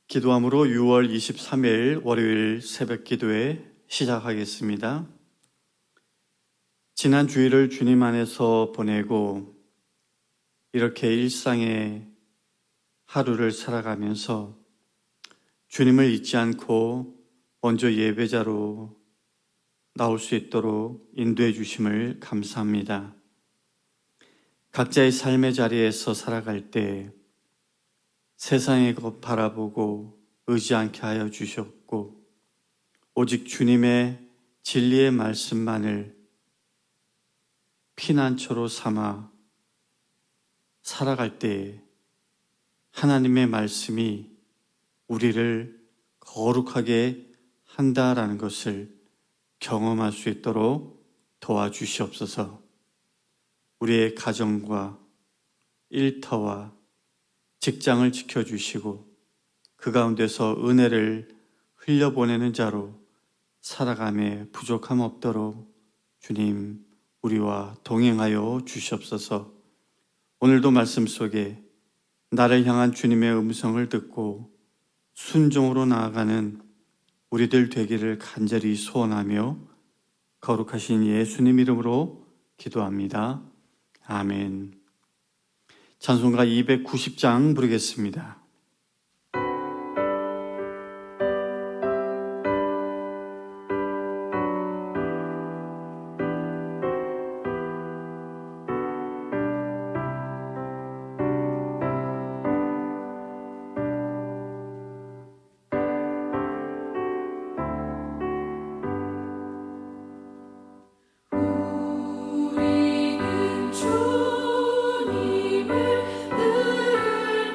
기도함으로 6월 23일 월요일 새벽 기도회 시작하겠습니다. 지난 주일을 주님 안에서 보내고 이렇게 일상의 하루를 살아가면서 주님을 잊지 않고 먼저 예배자로 나올 수 있도록 인도해 주심을 감사합니다. 각자의 삶의 자리에서 살아갈 때 세상의 것 바라보고 의지 않게 하여 주셨고 오직 주님의 진리의 말씀만을 피난처로 삼아 살아갈 때에 하나님의 말씀이 우리를 거룩하게 한다라는 것을 경험할 수 있도록 도와주시옵소서. 우리의 가정과 일터와 직장을 지켜주시고 그 가운데서 은혜를 흘려보내는 자로 살아감에 부족함 없도록 주님 우리와 동행하여 주시옵소서. 오늘도 말씀 속에 나를 향한 주님의 음성을 듣고 순종으로 나아가는 우리들 되기를 간절히 소원하며 거룩하신 예수님 이름으로 기도합니다. 아멘. 찬송가 290장 부르겠습니다. 우리는 주님을 늘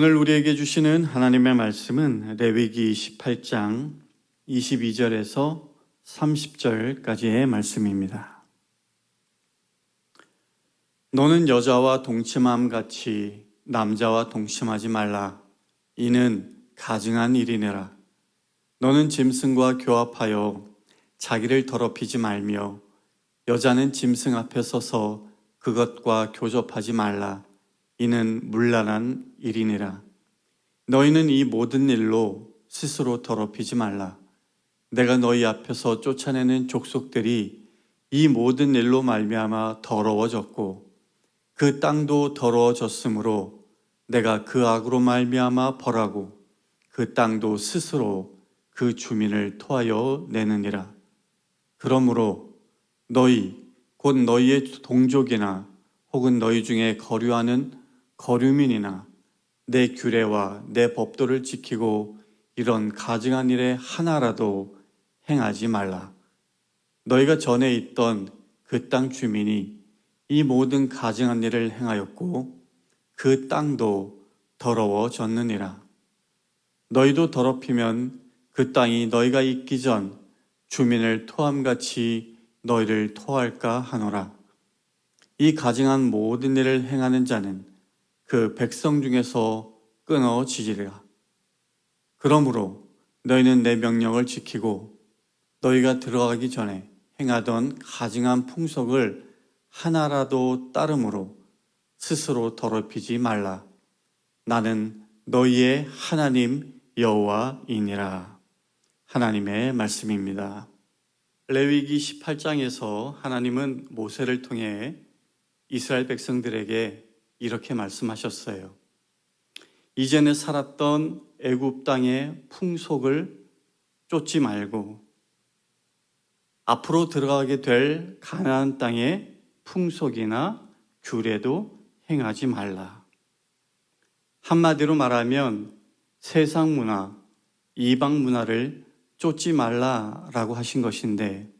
오늘 우리에게 주시는 하나님의 말씀은 레위기 18장 22절에서 30절까지의 말씀입니다. 너는 여자와 동침함 같이 남자와 동침하지 말라. 이는 가증한 일이니라. 너는 짐승과 교합하여 자기를 더럽히지 말며 여자는 짐승 앞에 서서 그것과 교접하지 말라. 이는 문란한 일이니라. 너희는 이 모든 일로 스스로 더럽히지 말라. 내가 너희 앞에서 쫓아내는 족속들이 이 모든 일로 말미암아 더러워졌고 그 땅도 더러워졌으므로 내가 그 악으로 말미암아 벌하고 그 땅도 스스로 그 주민을 토하여 내느니라. 그러므로 너희 곧 너희의 동족이나 혹은 너희 중에 거류하는 거류민이나 내 규례와 내 법도를 지키고 이런 가증한 일에 하나라도 행하지 말라. 너희가 전에 있던 그 땅 주민이 이 모든 가증한 일을 행하였고 그 땅도 더러워졌느니라. 너희도 더럽히면 그 땅이 너희가 있기 전 주민을 토함같이 너희를 토할까 하노라. 이 가증한 모든 일을 행하는 자는 그 백성 중에서 끊어지리라. 그러므로 너희는 내 명령을 지키고 너희가 들어가기 전에 행하던 가증한 풍속을 하나라도 따름으로 스스로 더럽히지 말라. 나는 너희의 하나님 여호와이니라. 하나님의 말씀입니다. 레위기 18장에서 하나님은 모세를 통해 이스라엘 백성들에게 이렇게 말씀하셨어요. 이전에 살았던 애굽 땅의 풍속을 쫓지 말고 앞으로 들어가게 될 가나안 땅의 풍속이나 규례도 행하지 말라. 한마디로 말하면 세상 문화, 이방 문화를 쫓지 말라라고 하신 것인데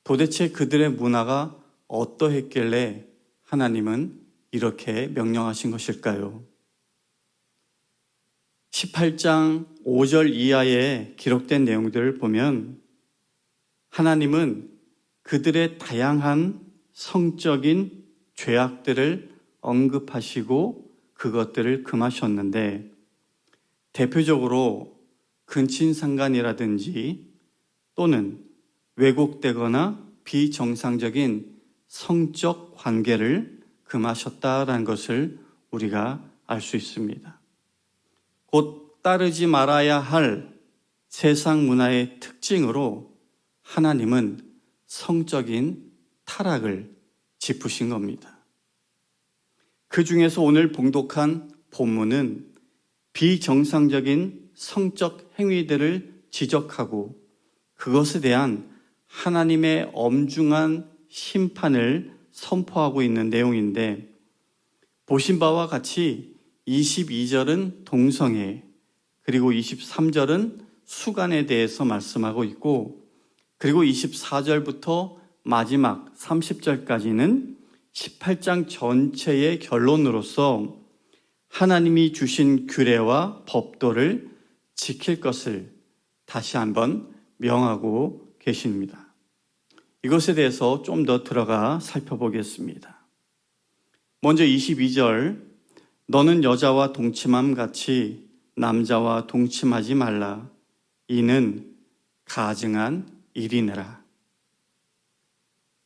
도대체 그들의 문화가 어떠했길래 하나님은 이렇게 명령하신 것일까요? 18장 5절 이하에 기록된 내용들을 보면 하나님은 그들의 다양한 성적인 죄악들을 언급하시고 그것들을 금하셨는데 대표적으로 근친상간이라든지 또는 왜곡되거나 비정상적인 성적 관계를 금하셨다라는 것을 우리가 알 수 있습니다. 곧 따르지 말아야 할 세상 문화의 특징으로 하나님은 성적인 타락을 짚으신 겁니다. 그 중에서 오늘 봉독한 본문은 비정상적인 성적 행위들을 지적하고 그것에 대한 하나님의 엄중한 심판을 선포하고 있는 내용인데 보신 바와 같이 22절은 동성애 그리고 23절은 수간에 대해서 말씀하고 있고 그리고 24절부터 마지막 30절까지는 18장 전체의 결론으로서 하나님이 주신 규례와 법도를 지킬 것을 다시 한번 명하고 계십니다. 이것에 대해서 좀 더 들어가 살펴보겠습니다. 먼저 22절, 너는 여자와 동침함 같이 남자와 동침하지 말라. 이는 가증한 일이니라.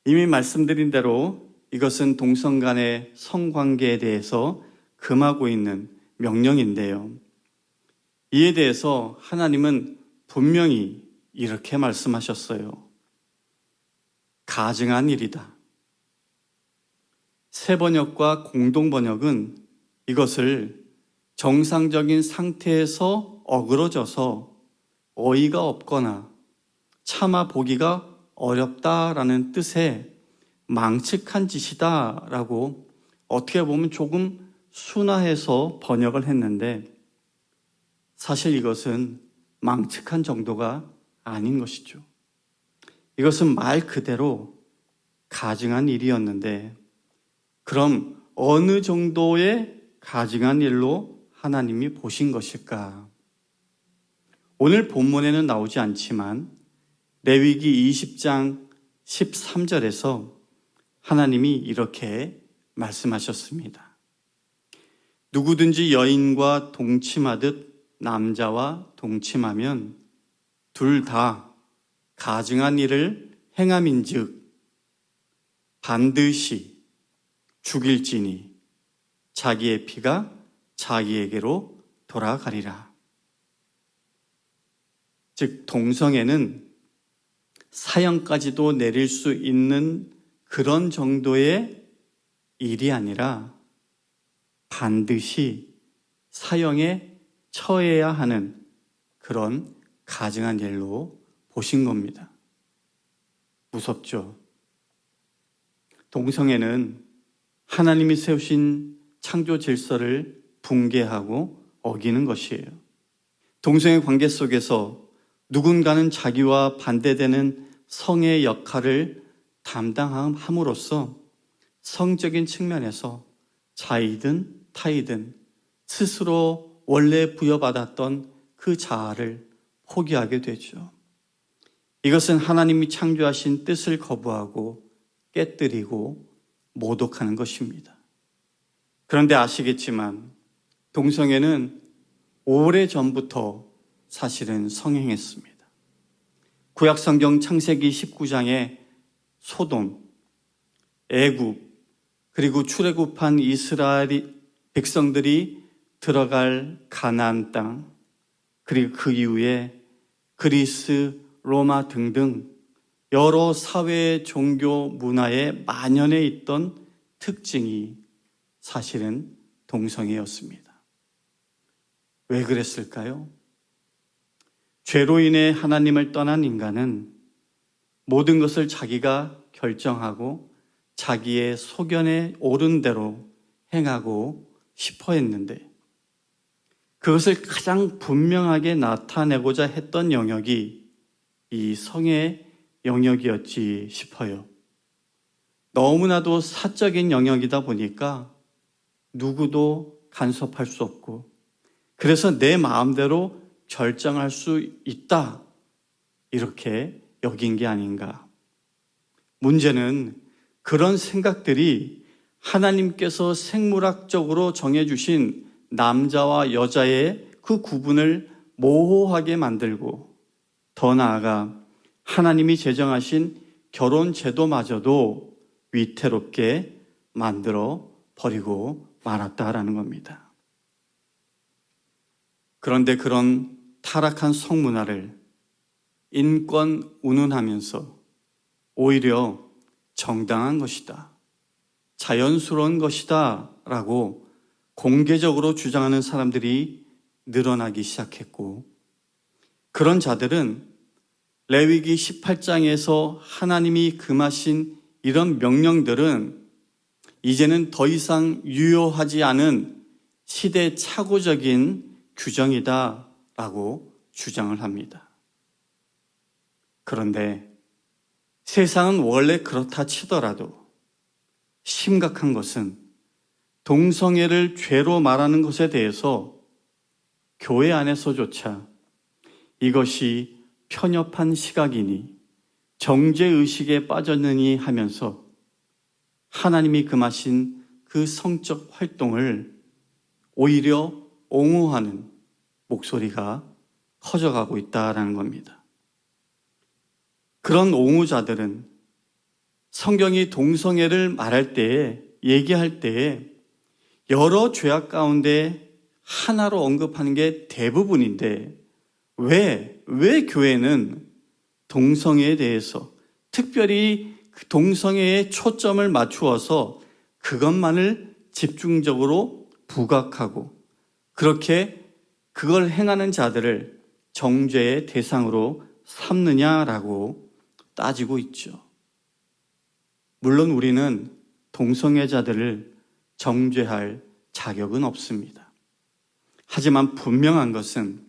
이미 말씀드린 대로 이것은 동성 간의 성관계에 대해서 금하고 있는 명령인데요. 이에 대해서 하나님은 분명히 이렇게 말씀하셨어요. 가증한 일이다. 새 번역과 공동 번역은 이것을 정상적인 상태에서 어그러져서 어이가 없거나 참아 보기가 어렵다라는 뜻의 망측한 짓이다라고 어떻게 보면 조금 순화해서 번역을 했는데 사실 이것은 망측한 정도가 아닌 것이죠. 이것은 말 그대로 가증한 일이었는데 그럼 어느 정도의 가증한 일로 하나님이 보신 것일까? 오늘 본문에는 나오지 않지만 레위기 20장 13절에서 하나님이 이렇게 말씀하셨습니다. 누구든지 여인과 동침하듯 남자와 동침하면 둘 다 가증한 일을 행함인즉 반드시 죽일지니 자기의 피가 자기에게로 돌아가리라. 즉 동성애는 사형까지도 내릴 수 있는 그런 정도의 일이 아니라 반드시 사형에 처해야 하는 그런 가증한 일로 보신 겁니다. 무섭죠? 동성애는 하나님이 세우신 창조 질서를 붕괴하고 어기는 것이에요. 동성애 관계 속에서 누군가는 자기와 반대되는 성의 역할을 담당함으로써 성적인 측면에서 자이든 타이든 스스로 원래 부여받았던 그 자아를 포기하게 되죠. 이것은 하나님이 창조하신 뜻을 거부하고 깨뜨리고 모독하는 것입니다. 그런데 아시겠지만 동성애는 오래전부터 사실은 성행했습니다. 구약성경 창세기 19장에 소돔, 애굽, 그리고 출애굽한 이스라엘 백성들이 들어갈 가나안 땅, 그리고 그 이후에 그리스, 로마 등등 여러 사회, 종교, 문화에 만연해 있던 특징이 사실은 동성애였습니다. 왜 그랬을까요? 죄로 인해 하나님을 떠난 인간은 모든 것을 자기가 결정하고 자기의 소견에 옳은 대로 행하고 싶어 했는데 그것을 가장 분명하게 나타내고자 했던 영역이 이 성의 영역이었지 싶어요. 너무나도 사적인 영역이다 보니까 누구도 간섭할 수 없고 그래서 내 마음대로 결정할 수 있다 이렇게 여긴 게 아닌가. 문제는 그런 생각들이 하나님께서 생물학적으로 정해주신 남자와 여자의 그 구분을 모호하게 만들고 더 나아가 하나님이 제정하신 결혼 제도마저도 위태롭게 만들어 버리고 말았다라는 겁니다. 그런데 그런 타락한 성문화를 인권 운운하면서 오히려 정당한 것이다, 자연스러운 것이다 라고 공개적으로 주장하는 사람들이 늘어나기 시작했고 그런 자들은 레위기 18장에서 하나님이 금하신 이런 명령들은 이제는 더 이상 유효하지 않은 시대착오적인 규정이다라고 주장을 합니다. 그런데 세상은 원래 그렇다 치더라도 심각한 것은 동성애를 죄로 말하는 것에 대해서 교회 안에서조차 이것이 편협한 시각이니 정죄의식에 빠졌느니 하면서 하나님이 금하신 그 성적 활동을 오히려 옹호하는 목소리가 커져가고 있다는 겁니다. 그런 옹호자들은 성경이 동성애를 말할 때에, 얘기할 때에 여러 죄악 가운데 하나로 언급하는 게 대부분인데 왜 교회는 동성애에 대해서 특별히 동성애에 초점을 맞추어서 그것만을 집중적으로 부각하고 그렇게 그걸 행하는 자들을 정죄의 대상으로 삼느냐라고 따지고 있죠. 물론 우리는 동성애자들을 정죄할 자격은 없습니다. 하지만 분명한 것은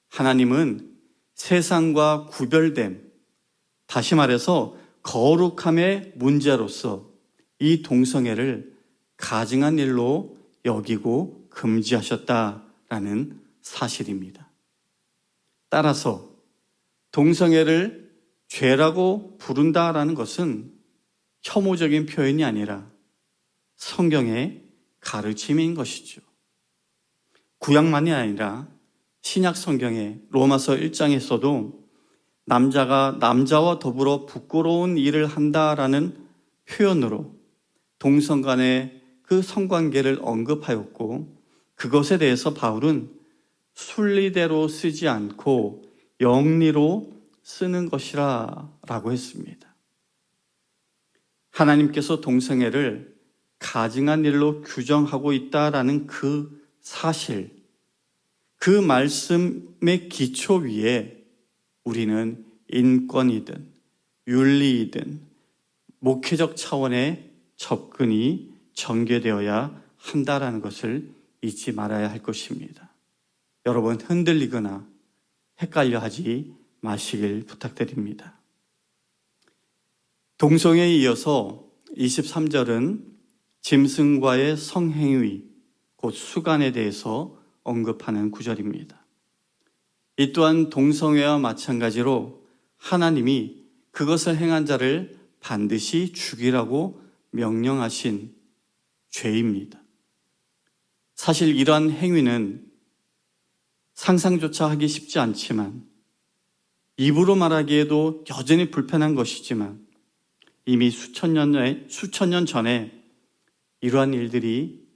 하나님은 세상과 구별됨, 다시 말해서 거룩함의 문제로서 이 동성애를 가증한 일로 여기고 금지하셨다라는 사실입니다. 따라서 동성애를 죄라고 부른다라는 것은 혐오적인 표현이 아니라 성경의 가르침인 것이죠. 구약만이 아니라 신약 성경의 로마서 1장에서도 남자가 남자와 더불어 부끄러운 일을 한다라는 표현으로 동성 간의 그 성관계를 언급하였고, 그것에 대해서 바울은 순리대로 쓰지 않고 영리로 쓰는 것이라 라고 했습니다. 하나님께서 동성애를 가증한 일로 규정하고 있다라는 그 사실, 그 말씀의 기초 위에 우리는 인권이든 윤리이든 목회적 차원의 접근이 전개되어야 한다라는 것을 잊지 말아야 할 것입니다. 여러분, 흔들리거나 헷갈려 하지 마시길 부탁드립니다. 동성애에 이어서 23절은 짐승과의 성행위, 곧 수간에 대해서 언급하는 구절입니다. 이 또한 동성애와 마찬가지로 하나님이 그것을 행한 자를 반드시 죽이라고 명령하신 죄입니다. 사실 이러한 행위는 상상조차 하기 쉽지 않지만, 입으로 말하기에도 여전히 불편한 것이지만, 이미 수천 년 전에 이러한 일들이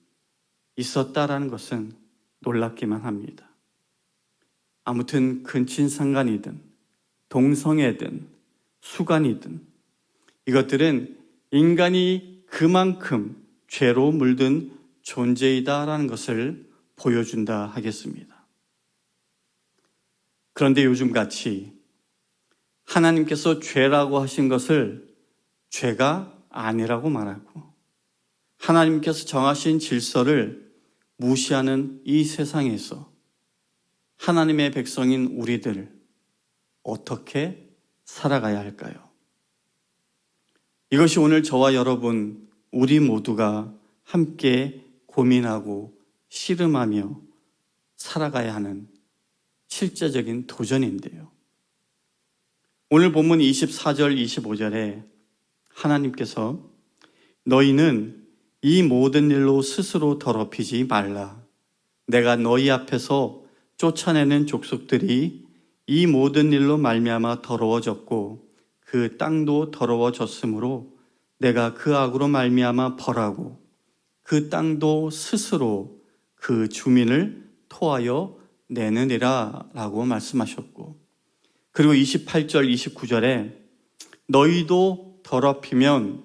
있었다라는 것은 놀랍기만 합니다. 아무튼 근친상간이든 동성애든 수간이든 이것들은 인간이 그만큼 죄로 물든 존재이다라는 것을 보여준다 하겠습니다. 그런데 요즘같이 하나님께서 죄라고 하신 것을 죄가 아니라고 말하고 하나님께서 정하신 질서를 무시하는 이 세상에서 하나님의 백성인 우리들 어떻게 살아가야 할까요? 이것이 오늘 저와 여러분, 우리 모두가 함께 고민하고 씨름하며 살아가야 하는 실제적인 도전인데요. 오늘 본문 24절, 25절에 하나님께서 너희는 이 모든 일로 스스로 더럽히지 말라. 내가 너희 앞에서 쫓아내는 족속들이 이 모든 일로 말미암아 더러워졌고 그 땅도 더러워졌으므로 내가 그 악으로 말미암아 벌하고 그 땅도 스스로 그 주민을 토하여 내느니라 라고 말씀하셨고, 그리고 28절, 29절에 너희도 더럽히면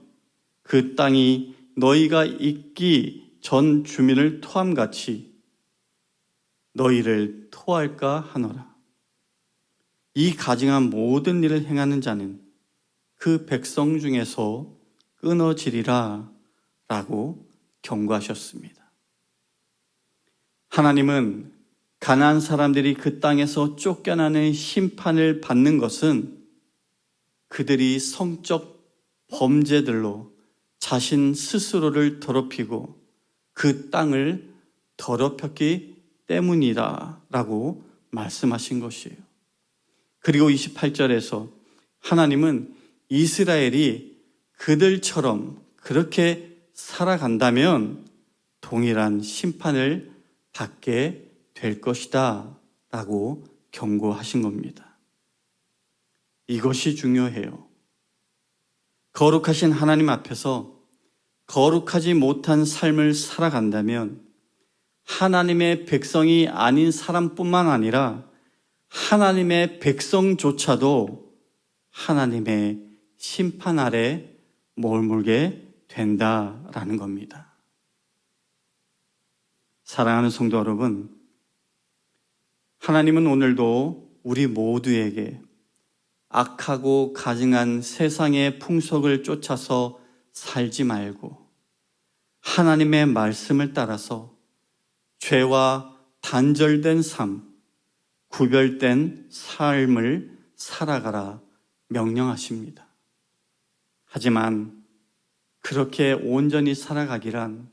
그 땅이 너희가 있기 전 주민을 토함같이 너희를 토할까 하노라. 이 가증한 모든 일을 행하는 자는 그 백성 중에서 끊어지리라 라고 경고하셨습니다. 하나님은 가나안 사람들이 그 땅에서 쫓겨나는 심판을 받는 것은 그들이 성적 범죄들로 자신 스스로를 더럽히고 그 땅을 더럽혔기 때문이다 라고 말씀하신 것이에요. 그리고 28절에서 하나님은 이스라엘이 그들처럼 그렇게 살아간다면 동일한 심판을 받게 될 것이다 라고 경고하신 겁니다. 이것이 중요해요. 거룩하신 하나님 앞에서 거룩하지 못한 삶을 살아간다면 하나님의 백성이 아닌 사람뿐만 아니라 하나님의 백성조차도 하나님의 심판 아래 머물게 된다라는 겁니다. 사랑하는 성도 여러분, 하나님은 오늘도 우리 모두에게 악하고 가증한 세상의 풍속을 쫓아서 살지 말고 하나님의 말씀을 따라서 죄와 단절된 삶, 구별된 삶을 살아가라 명령하십니다. 하지만 그렇게 온전히 살아가기란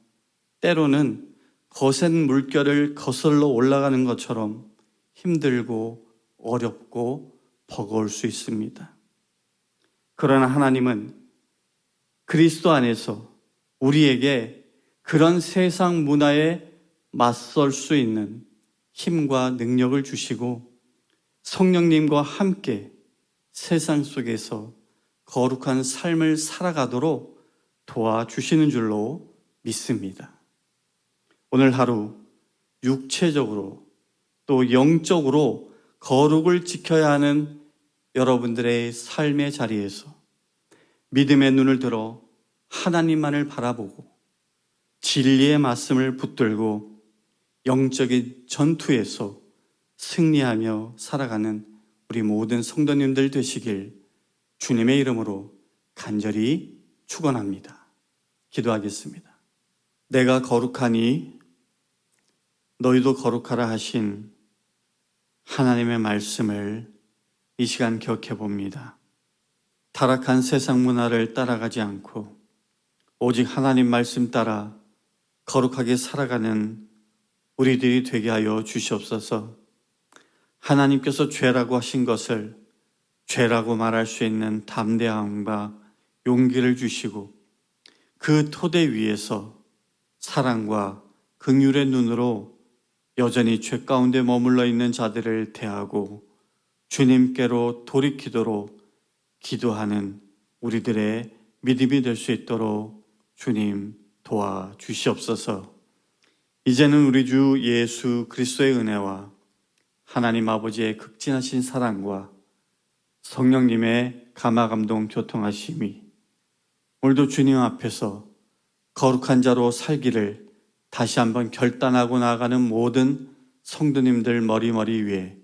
때로는 거센 물결을 거슬러 올라가는 것처럼 힘들고 어렵고 버거울 수 있습니다. 그러나 하나님은 그리스도 안에서 우리에게 그런 세상 문화에 맞설 수 있는 힘과 능력을 주시고 성령님과 함께 세상 속에서 거룩한 삶을 살아가도록 도와주시는 줄로 믿습니다. 오늘 하루 육체적으로 또 영적으로 거룩을 지켜야 하는 여러분들의 삶의 자리에서 믿음의 눈을 들어 하나님만을 바라보고 진리의 말씀을 붙들고 영적인 전투에서 승리하며 살아가는 우리 모든 성도님들 되시길 주님의 이름으로 간절히 축원합니다. 기도하겠습니다. 내가 거룩하니 너희도 거룩하라 하신 하나님의 말씀을 이 시간 기억해 봅니다. 타락한 세상 문화를 따라가지 않고 오직 하나님 말씀 따라 거룩하게 살아가는 우리들이 되게 하여 주시옵소서. 하나님께서 죄라고 하신 것을 죄라고 말할 수 있는 담대함과 용기를 주시고 그 토대 위에서 사랑과 긍휼의 눈으로 여전히 죄 가운데 머물러 있는 자들을 대하고 주님께로 돌이키도록 기도하는 우리들의 믿음이 될 수 있도록 주님 도와주시옵소서. 이제는 우리 주 예수 그리스도의 은혜와 하나님 아버지의 극진하신 사랑과 성령님의 감화감동 교통하심이 오늘도 주님 앞에서 거룩한 자로 살기를 다시 한번 결단하고 나아가는 모든 성도님들 머리 위에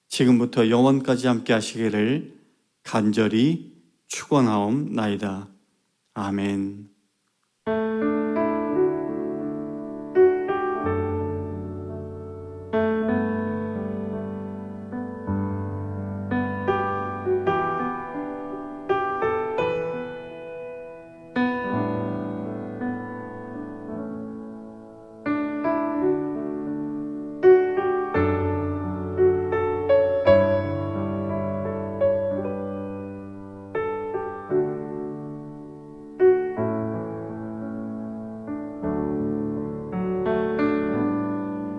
지금부터 영원까지 함께 하시기를 간절히 축원하옵나이다. 아멘.